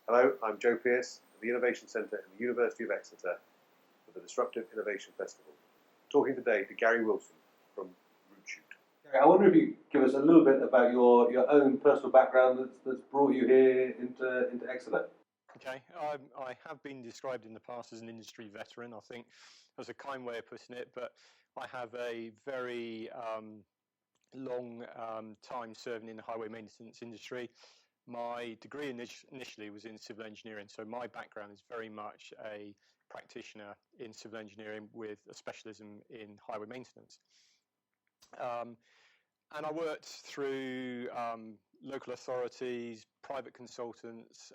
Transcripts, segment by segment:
Hello, I'm Joe Pearce at the Innovation Centre at the University of Exeter for the Disruptive Innovation Festival. Talking today to Gary Wilson from RootShoot. Gary, I wonder if you could give us a little bit about your own personal background that's brought you here into Exeter. Okay, I have been described in the past as an industry veteran. I think that's a kind way of putting it, but I have a very long time serving in the highway maintenance industry. My degree initially was in civil engineering, so my background is very much a practitioner in civil engineering with a specialism in highway maintenance. And I worked through local authorities, private consultants,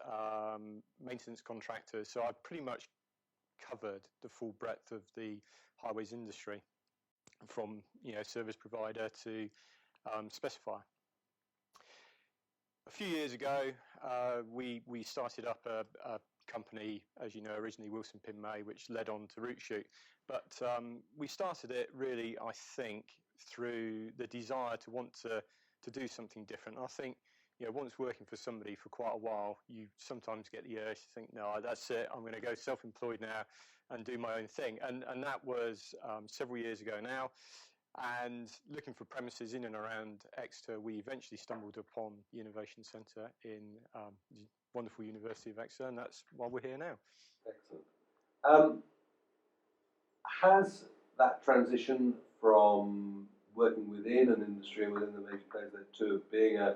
maintenance contractors, so I pretty much covered the full breadth of the highways industry, from service provider to specifier. A few years ago, we started up a company, as you know, originally Wilson Pin May, which led on to RootShoot. But we started it really, I think, through the desire to want to do something different. I think, once working for somebody for quite a while, you sometimes get the urge to think, no, that's it, I'm going to go self-employed now and do my own thing. And that was several years ago now. And looking for premises in and around Exeter, we eventually stumbled upon the Innovation Centre in the wonderful University of Exeter, and that's why we're here now. Excellent. Has that transition from working within an industry and within the major players there to being a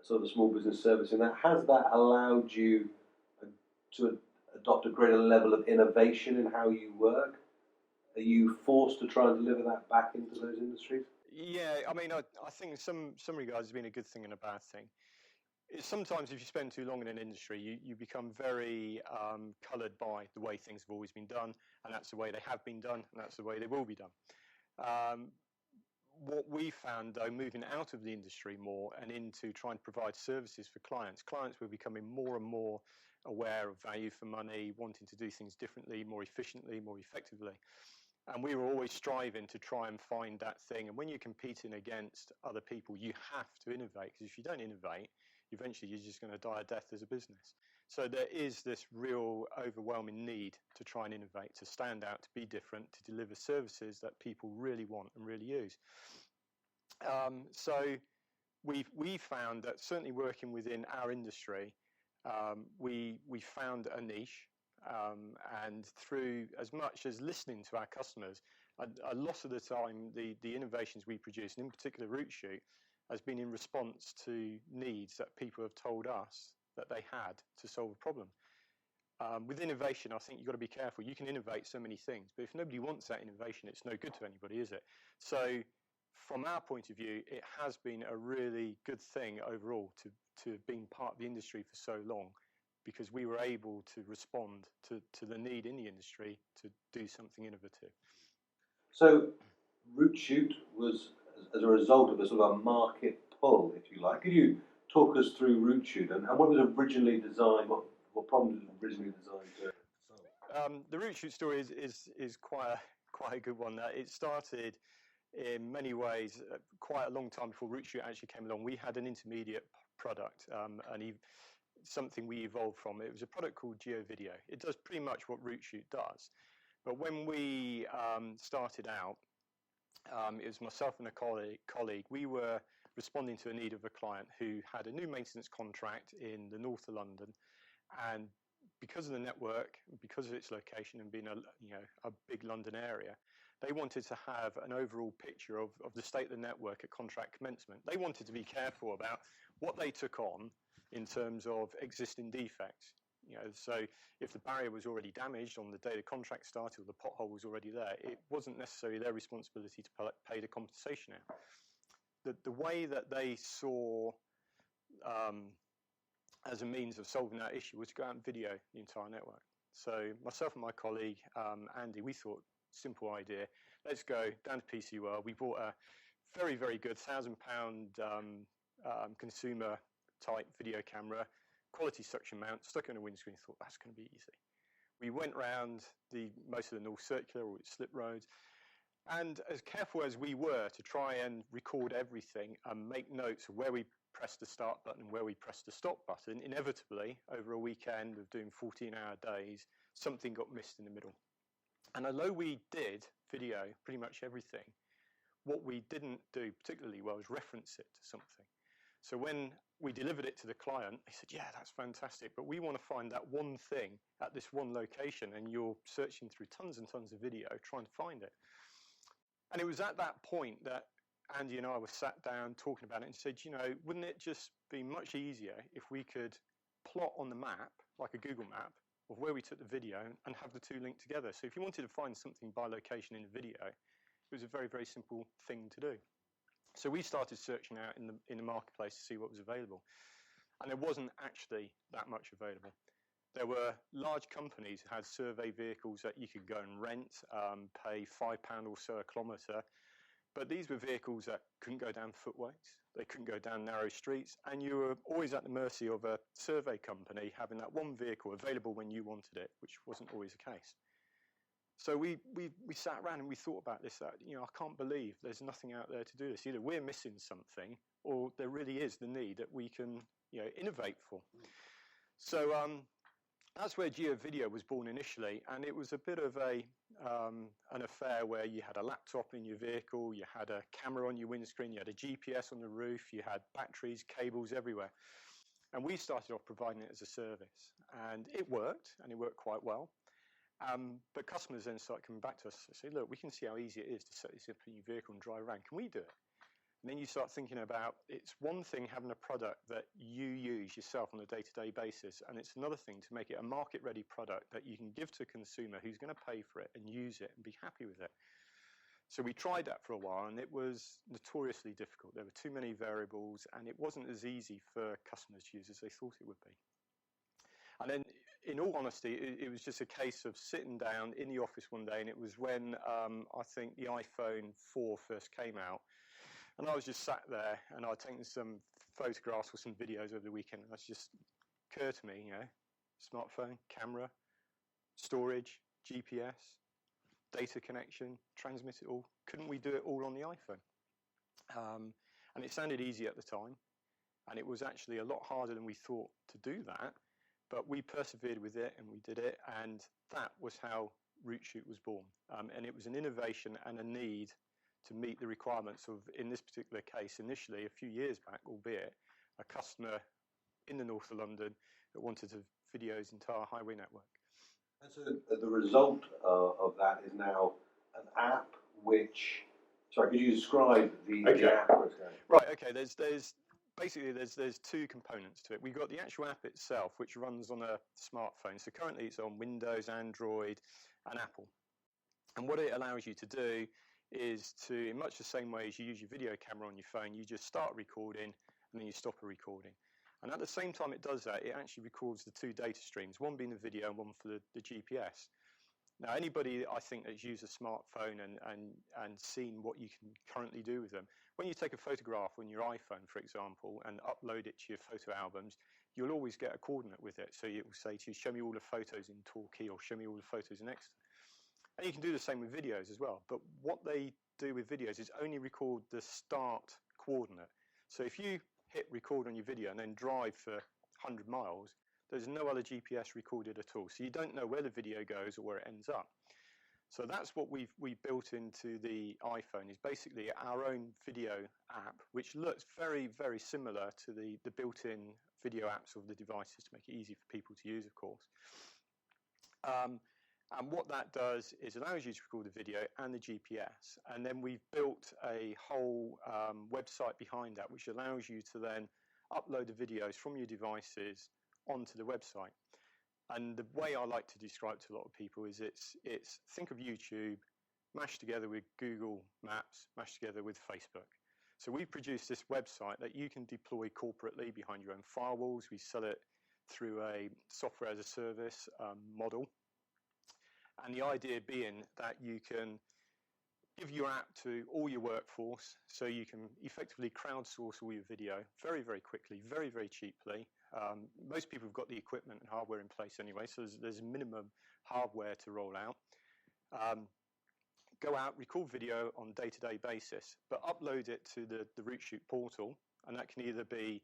sort of small business service, and has that allowed you to adopt a greater level of innovation in how you work? Are you forced to try and deliver that back into those industries? Yeah, I mean, I think in some regards it's been a good thing and a bad thing. Sometimes if you spend too long in an industry, you become very coloured by the way things have always been done, and that's the way they have been done, and that's the way they will be done. What we found, though, moving out of the industry more and into trying to provide services for clients were becoming more and more aware of value for money, wanting to do things differently, more efficiently, more effectively. And we were always striving to try and find that thing. And when you're competing against other people, you have to innovate, because if you don't innovate, eventually you're just going to die a death as a business. So there is this real overwhelming need to try and innovate, to stand out, to be different, to deliver services that people really want and really use. So we found that certainly working within our industry, we found a niche. And through as much as listening to our customers, a lot of the time the innovations we produce, and in particular RootShoot, has been in response to needs that people have told us that they had to solve a problem. With innovation, I think you've got to be careful. You can innovate so many things, but if nobody wants that innovation, it's no good to anybody, is it? So from our point of view, it has been a really good thing overall to have been part of the industry for so long, because we were able to respond to the need in the industry to do something innovative. So RootShoot was as a result of a sort of a market pull, if you like. Could you talk us through RootShoot and what was originally designed, what problems was originally designed to solve? The RootShoot story is quite a good one. It started in many ways quite a long time before RootShoot actually came along. We had an intermediate product, and something we evolved from. It was a product called GeoVideo. It does pretty much what RootShoot does. But when we started out, it was myself and a colleague. We were responding to a need of a client who had a new maintenance contract in the north of London, and because of the network, because of its location and being a big London area, they wanted to have an overall picture of the state of the network at contract commencement. They wanted to be careful about what they took on in terms of existing defects. So if the barrier was already damaged on the day the contract started, or the pothole was already there, it wasn't necessarily their responsibility to pay the compensation out. The way that they saw as a means of solving that issue was to go out and video the entire network. So myself and my colleague, Andy, we thought, simple idea, let's go down to PC World. We bought a very, very good £1,000 consumer type video camera, quality suction mount, stuck on a windscreen, thought that's going to be easy. We went round most of the North Circular or slip roads, and as careful as we were to try and record everything and make notes of where we press the start button and where we press the stop button, inevitably, over a weekend of doing 14-hour days, something got missed in the middle. And although we did video pretty much everything, what we didn't do particularly well is reference it to something. So when we delivered it to the client, they said, yeah, that's fantastic, but we want to find that one thing at this one location, and you're searching through tons and tons of video trying to find it. And it was at that point that Andy and I were sat down talking about it and said, you know, wouldn't it just be much easier if we could plot on the map, like a Google map, of where we took the video and have the two linked together. So if you wanted to find something by location in the video, it was a very, very simple thing to do. So we started searching out in the marketplace to see what was available. And there wasn't actually that much available. There were large companies who had survey vehicles that you could go and rent, pay £5 or so a kilometre. But these were vehicles that couldn't go down footways, they couldn't go down narrow streets, and you were always at the mercy of a survey company having that one vehicle available when you wanted it, which wasn't always the case. So we sat around and we thought about this, that, you know, I can't believe there's nothing out there to do this. Either we're missing something, or there really is the need that we can, you know, innovate for. So that's where Geo Video was born initially, and it was a bit of an affair where you had a laptop in your vehicle, you had a camera on your windscreen, you had a GPS on the roof, you had batteries, cables everywhere. And we started off providing it as a service, and it worked quite well. But customers then start coming back to us and say, look, we can see how easy it is to set this up in your vehicle and drive around. Can we do it? And then you start thinking about, it's one thing having a product that you use yourself on a day-to-day basis, and it's another thing to make it a market-ready product that you can give to a consumer who's going to pay for it and use it and be happy with it. So we tried that for a while, and it was notoriously difficult. There were too many variables, and it wasn't as easy for customers to use as they thought it would be. And then, in all honesty, it was just a case of sitting down in the office one day, and it was when I think the iPhone 4 first came out. And I was just sat there, and I'd taken some photographs or some videos over the weekend, and it just occurred to me, you know, smartphone, camera, storage, GPS, data connection, transmit it all. Couldn't we do it all on the iPhone? And it sounded easy at the time, and it was actually a lot harder than we thought to do that, but we persevered with it, and we did it, and that was how RootShoot was born. And it was an innovation and a need to meet the requirements of, in this particular case, initially a few years back, albeit, a customer in the north of London that wanted to video his entire highway network. And so the result of that is now an app which, sorry, could you describe the app? Right, okay, there's two components to it. We've got the actual app itself, which runs on a smartphone. So currently it's on Windows, Android, and Apple. And what it allows you to do is to, in much the same way as you use your video camera on your phone, you just start recording and then you stop a recording. And at the same time it does that, it actually records the two data streams, one being the video and one for the GPS. Now, anybody, I think, that's used a smartphone and seen what you can currently do with them, when you take a photograph on your iPhone, for example, and upload it to your photo albums, you'll always get a coordinate with it. So it will say to you, show me all the photos in Torquay, or show me all the photos in Exeter. And you can do the same with videos as well. But what they do with videos is only record the start coordinate. So if you hit record on your video and then drive for 100 miles, there's no other GPS recorded at all. So you don't know where the video goes or where it ends up. So that's what we built into the iPhone, is basically our own video app, which looks very, very similar to the built-in video apps of the devices to make it easy for people to use, of course. And what that does is allows you to record the video and the GPS. And then we've built a whole website behind that, which allows you to then upload the videos from your devices onto the website. And the way I like to describe to a lot of people is it's think of YouTube mashed together with Google Maps, mashed together with Facebook. So we produce this website that you can deploy corporately behind your own firewalls. We sell it through a software as a service model. And the idea being that you can give your app to all your workforce, so you can effectively crowdsource all your video very, very quickly, very, very cheaply. Most people have got the equipment and hardware in place anyway, so there's minimum hardware to roll out. Go out, record video on a day-to-day basis, but upload it to the RootShoot portal, and that can either be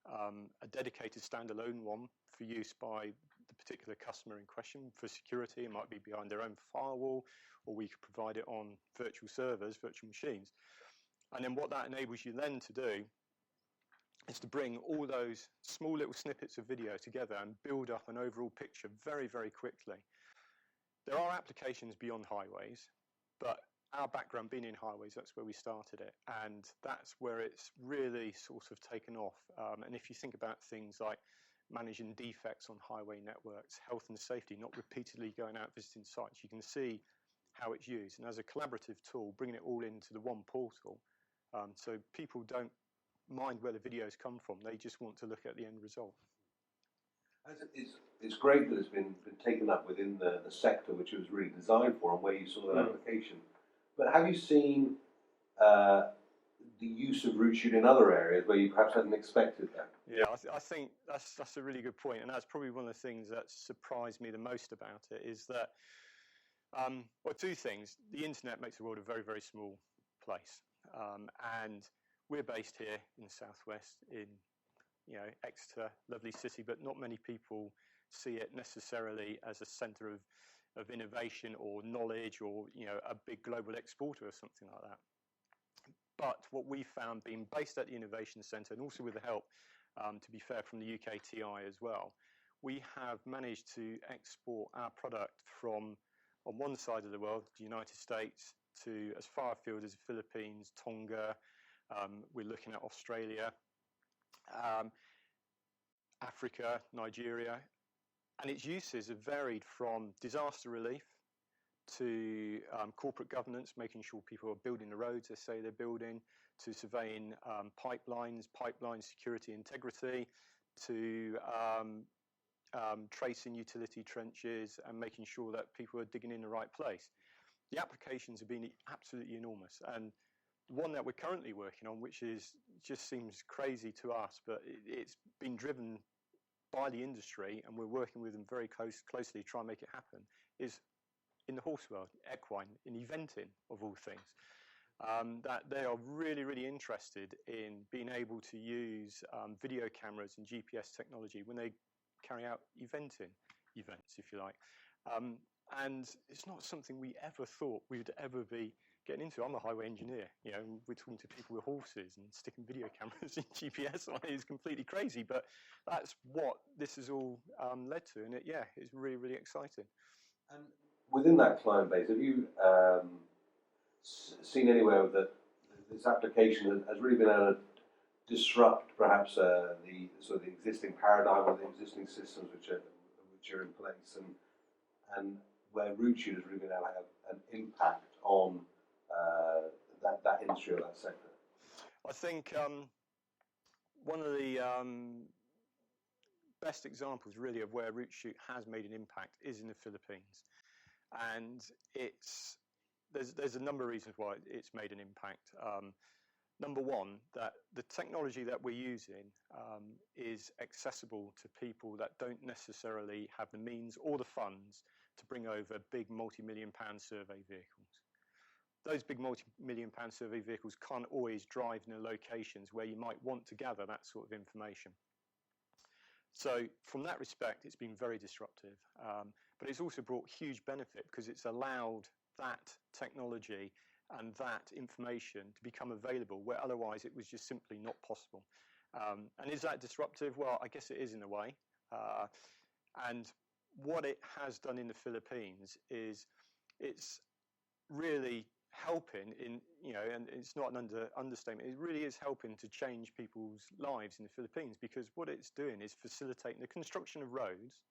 a dedicated standalone one for use by the particular customer in question for security. It might be behind their own firewall, or we could provide it on virtual servers, virtual machines. And then what that enables you then to do is to bring all those small little snippets of video together and build up an overall picture very, very quickly. There are applications beyond highways, but our background being in highways, that's where we started it, and that's where it's really sort of taken off. And if you think about things like managing defects on highway networks, health and safety, not repeatedly going out visiting sites, you can see how it's used. And as a collaborative tool, bringing it all into the one portal, so people don't mind where the videos come from, they just want to look at the end result. It's great that it's been taken up within the sector which it was really designed for and where you saw that application. But have you seen the use of root shoot in other areas where you perhaps hadn't expected that? Yeah, I think that's a really good point, and that's probably one of the things that surprised me the most about it is that, well, two things. The internet makes the world a very, very small place, and we're based here in the southwest in Exeter, lovely city, but not many people see it necessarily as a centre of innovation or knowledge or a big global exporter or something like that. But what we found, being based at the Innovation Centre and also with the help, to be fair, from the UKTI as well, we have managed to export our product from on one side of the world, the United States, to as far afield as the Philippines, Tonga. We're looking at Australia, Africa, Nigeria, and its uses have varied from disaster relief to corporate governance, making sure people are building the roads they say they're building, to surveying pipelines, pipeline security integrity, to tracing utility trenches and making sure that people are digging in the right place. The applications have been absolutely enormous, and one that we're currently working on, which just seems crazy to us, but it's been driven by the industry, and we're working with them very closely to try and make it happen, is in the horse world, equine, in eventing of all things. That they are really, really interested in being able to use video cameras and GPS technology when they carry out eventing events, if you like. And it's not something we ever thought we would ever be getting into. I'm a highway engineer, we're talking to people with horses and sticking video cameras and GPS on it is completely crazy, but that's what this has all led to, and it's really, really exciting. And within that client base, have you seen anywhere that this application has really been able to disrupt perhaps the sort of the existing paradigm or the existing systems which are in place, and where root shoot has really been able to have an impact on that industry or that sector? I think one of the best examples really of where root shoot has made an impact is in the Philippines, and there's a number of reasons why it's made an impact. Number one, that the technology that we're using is accessible to people that don't necessarily have the means or the funds to bring over big multi-million-pound survey vehicles. Those big multi-million-pound survey vehicles can't always drive in the locations where you might want to gather that sort of information. So from that respect, it's been very disruptive, but it's also brought huge benefit because it's allowed that technology and that information to become available where otherwise it was just simply not possible. And is that disruptive? Well, I guess it is in a way. And what it has done in the Philippines is it's really helping in, and it's not an understatement, it really is helping to change people's lives in the Philippines, because what it's doing is facilitating the construction of roads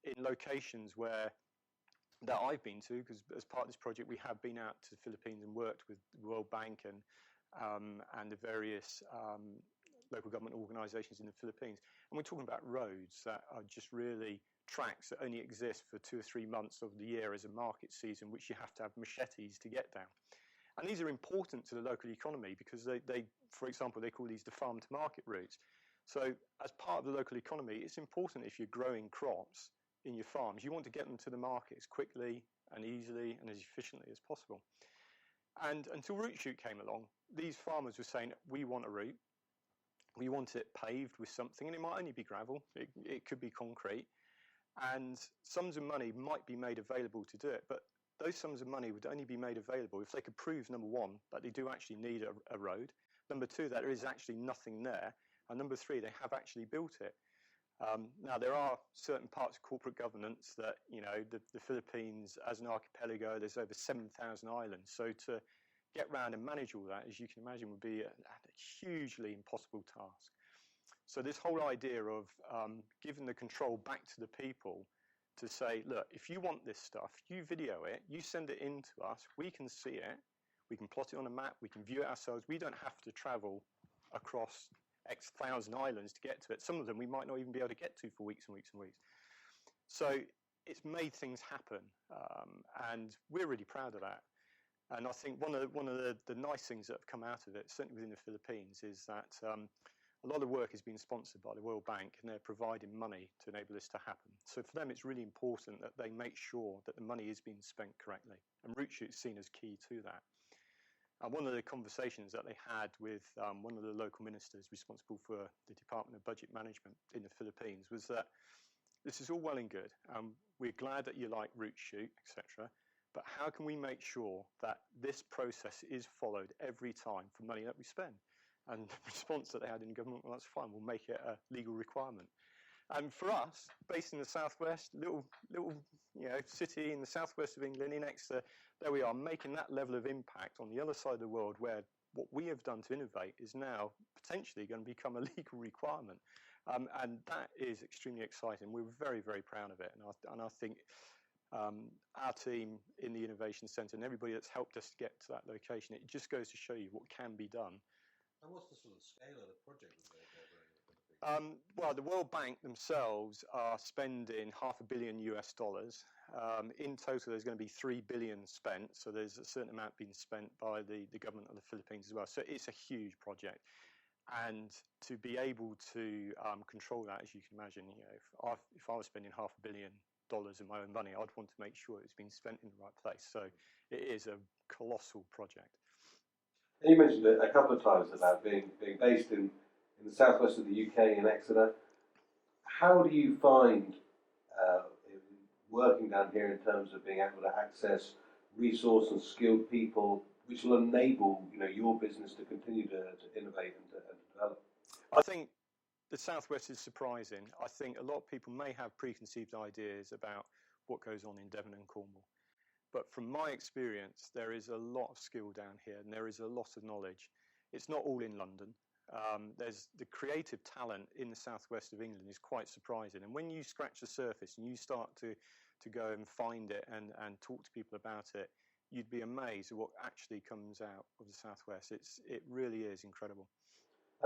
in locations that I've been to, because as part of this project we have been out to the Philippines and worked with the World Bank and the various local government organisations in the Philippines. And we're talking about roads that are just really tracks that only exist for 2 or 3 months of the year as a market season, which you have to have machetes to get down. And these are important to the local economy because they for example, they call these the farm to market routes. So as part of the local economy, it's important if you're growing crops in your farms, you want to get them to the market as quickly and easily and as efficiently as possible. And until root shoot came along, these farmers were saying, we want a route, we want it paved with something, and it might only be gravel, it could be concrete, and sums of money might be made available to do it, but those sums of money would only be made available if they could prove, number one, that they do actually need a road, number two, that there is actually nothing there, and number three, they have actually built it. Now, there are certain parts of corporate governance that, the Philippines, as an archipelago, there's over 7,000 islands. So to get round and manage all that, as you can imagine, would be a hugely impossible task. So this whole idea of giving the control back to the people to say, look, if you want this stuff, you video it, you send it in to us, we can see it, we can plot it on a map, we can view it ourselves. We don't have to travel across X thousand islands to get to it. Some of them we might not even be able to get to for weeks and weeks and weeks. So it's made things happen, and we're really proud of that. And I think one of the nice things that have come out of it, certainly within the Philippines, is that a lot of work has been sponsored by the World Bank, and they're providing money to enable this to happen. So for them, it's really important that they make sure that the money is being spent correctly, and Root Shoot is seen as key to that. And one of the conversations that they had with one of the local ministers responsible for the Department of Budget Management in the Philippines was that this is all well and good. We're glad that you like Root Shoot, etc. But how can we make sure that this process is followed every time for money that we spend? And the response that they had in government, well, that's fine, we'll make it a legal requirement. And for us, based in the southwest, little city in the southwest of England, in Exeter, there we are, making that level of impact on the other side of the world, where what we have done to innovate is now potentially going to become a legal requirement. And that is extremely exciting. We're very, very proud of it. And I think our team in the Innovation Centre and everybody that's helped us get to that location, it just goes to show you what can be done. And what's the sort of scale of the project that they're doing in the Philippines? Well, the World Bank themselves are spending $500 million US. In total, there's going to be $3 billion spent. So there's a certain amount being spent by the government of the Philippines as well. So it's a huge project. And to be able to control that, as you can imagine, if I was spending $500 million of my own money, I'd want to make sure it's being spent in the right place. So it is a colossal project. And you mentioned it a couple of times about being based in the southwest of the UK in Exeter. How do you find working down here in terms of being able to access resource and skilled people, which will enable your business to continue to innovate and to develop? I think the southwest is surprising. I think a lot of people may have preconceived ideas about what goes on in Devon and Cornwall. But from my experience, there is a lot of skill down here, and there is a lot of knowledge. It's not all in London. There's the creative talent in the southwest of England is quite surprising. And when you scratch the surface and you start to go and find it and talk to people about it, you'd be amazed at what actually comes out of the southwest. It really is incredible.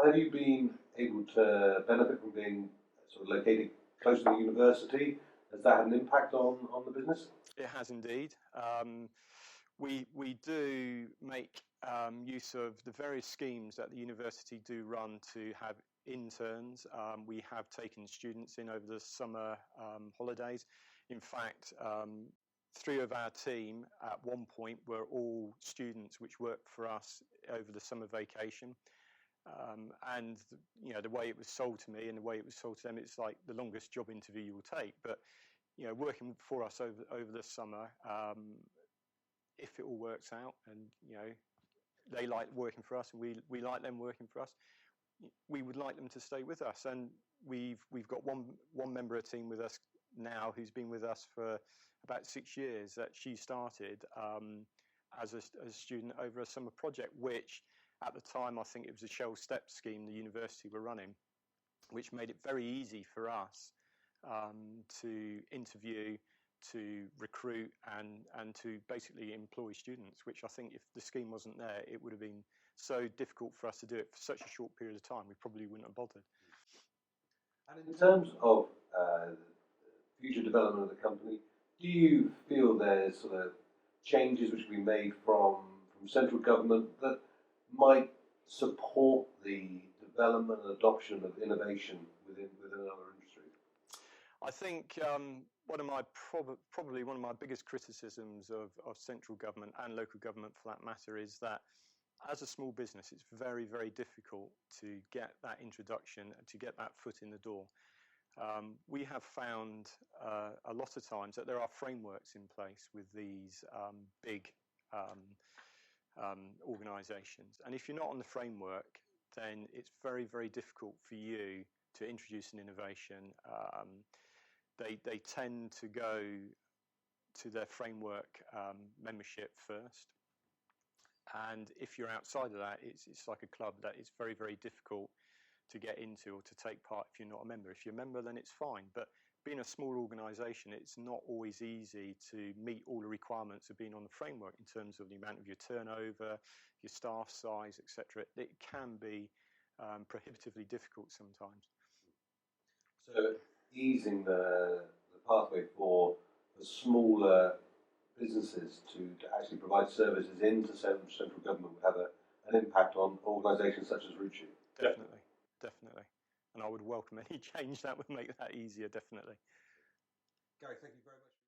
Have you been able to benefit from being sort of located close to the university? Has that had an impact on the business? It has indeed. We do make use of the various schemes that the university do run to have interns. We have taken students in over the summer holidays. In fact, 3 of our team at one point were all students which worked for us over the summer vacation. And the way it was sold to me and the way it was sold to them, it's like the longest job interview you will take. But working for us over the summer, if it all works out, and they like working for us, and we like them working for us, we would like them to stay with us. And we've got one member of the team with us now who's been with us for about 6 years. That she started as a student over a summer project, which at the time I think it was a Shell Step scheme the university were running, which made it very easy for us to interview, to recruit, and to basically employ students, which I think if the scheme wasn't there, it would have been so difficult for us to do it for such a short period of time. We probably wouldn't have bothered. And in terms of future development of the company, do you feel there's sort of changes which can be made from central government that might support the development and adoption of innovation within another industry? I think probably one of my biggest criticisms of central government and local government, for that matter, is that as a small business, it's very, very difficult to get that introduction, to get that foot in the door. We have found a lot of times that there are frameworks in place with these big organisations, and if you're not on the framework, then it's very, very difficult for you to introduce an innovation. They tend to go to their framework membership first, and if you're outside of that, it's like a club that it's very, very difficult to get into or to take part if you're not a member. If you're a member, then it's fine, but being a small organisation, it's not always easy to meet all the requirements of being on the framework in terms of the amount of your turnover, your staff size, etc. It can be prohibitively difficult sometimes. So easing the pathway for the smaller businesses to actually provide services into central government would have an impact on organisations such as Root Shoot. Definitely, definitely. And I would welcome any change that would make that easier, definitely. Gary, thank you very much.